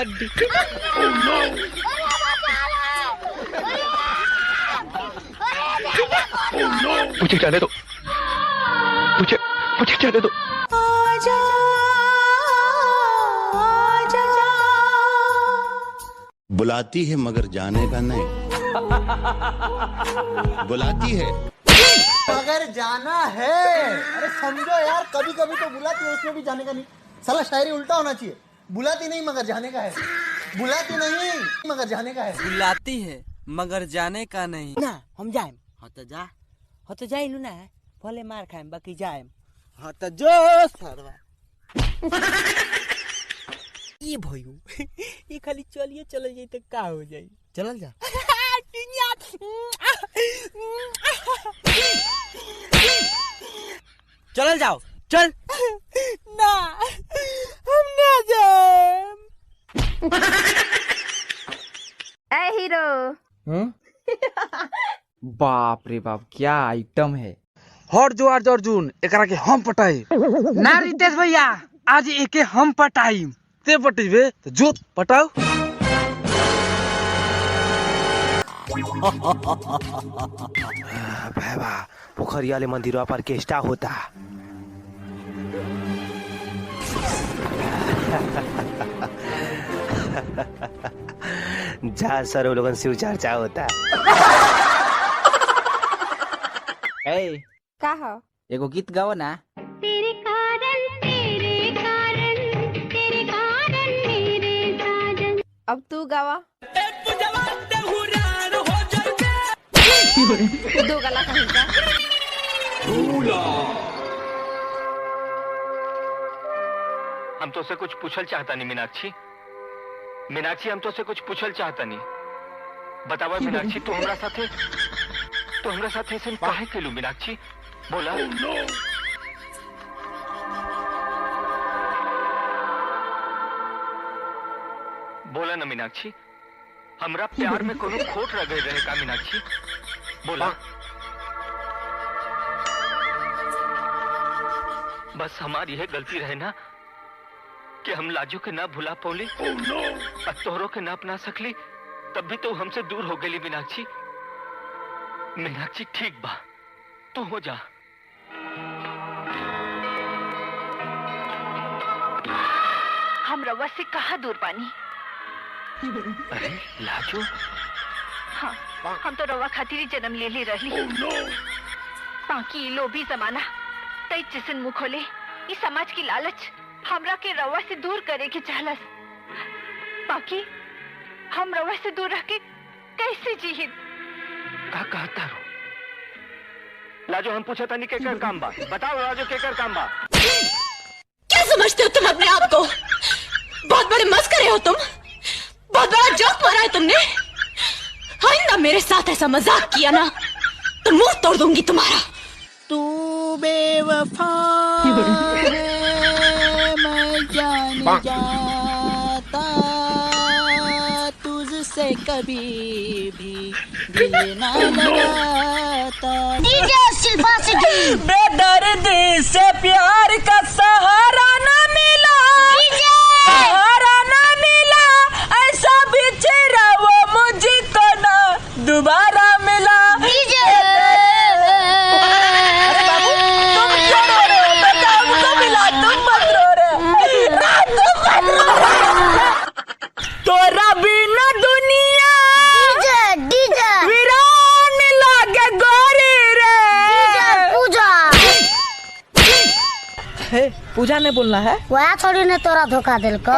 हड्डी। मुझे जाने दो, मुझे जाने दो। आजा, आजा। बुलाती है मगर जाने का नहीं, बुलाती है मगर जाना है। अरे समझो यार, कभी कभी तो बुलाती है उसमें भी जाने का नहीं। साला शायरी उल्टा होना चाहिए। बुलाती नहीं मगर जाने का है, बुलाती नहीं मगर जाने का है। बुलाती है मगर जाने का नहीं। ना हम जाएम। हाँ तो जा। हाँ तो जाइलू ना, भले मार खाएम बाकी जाएम। हाँ तो जो सरवा। ये भयू ये खाली चलिए चल जाई तो का हो जाई। चलल जा। चल जाओ, चल। ना हम ना जाएम। ए हीरो। बाप रे बाप, क्या आइटम है। हर जो अर्जुन एकरा के हम पटाई ना रितेश भैया, आज एके हम पटाई। ते पटेबे तो जो पटाओ। बाबा पोखरिया ले मंदिरों पर केष्टा होता। जा सर वो लोगन शिव चर्चा होता। का हो? एगो गीत गाओ ना। तेरे कारण मेरे साजन। अब तू गावा। दो गला कहीं का। हम तो से कुछ पूछल चाहता नहीं मीनाक्षी। मीनाक्षी हम तो से कुछ पूछल चाहता नहीं। बतावा मीनाक्षी, तो हमरा साथे ऐसे काहे केलू मीनाक्षी? बोला। बोला ना मीनाक्षी, हमरा प्यार में कोनो खोट रह गई रहे का मीनाक्षी? बोला। बस हमारी यह गलती रहे ना कि हम लाजो के ना भुला पौली, तोहरों के ना अपना सकली, तब भी तो हमसे दूर हो गई मीनाक्षी। मीनाक्षी ठीक बा, तू हो जा। हम रवा से कहाँ दूर पानी? अरे लाजो, हाँ, हम तो रवा खातिर जन्म ले ले रही। बाकी लोभी जमाना तई जिसन मुँह खोले, इस समाज की लालच हमरा के रवा से दूर करे के चाहलस। बाकी हम रवा से दूर रह के कैसे जीहित? का कहता रो? लाजो हम पूछा था नहीं केकर काम बा, बताओ लाजो केकर काम बा। क्या समझते हो तुम अपने आप को? बहुत बड़े मस्करे हो तुम, बहुत बड़ा जोक मारा है तुमने। आइंदा मेरे साथ ऐसा मजाक किया ना तो मुंह तोड़ दूंगी तुम्हारा। तू बेवफा है, मैं जान जाता, तुझसे कभी भी दिल ना लगाता। बेदर्दी से प्यार का सहारा ना मिला, सहारा ना मिला, ऐसा बिछड़ा वो मुझको ना दोबारा मिला। अरे बाबू, तुम क्यों रो रहे हो? बेटा हमको मिला, तुम मत रो रहे, तुम मत रो रहे। तोरा बिना दुनिया वीरान लागे गोरी रे। पूजा ने बोलना है, वह थोड़ी ने तोरा धोखा दिल को।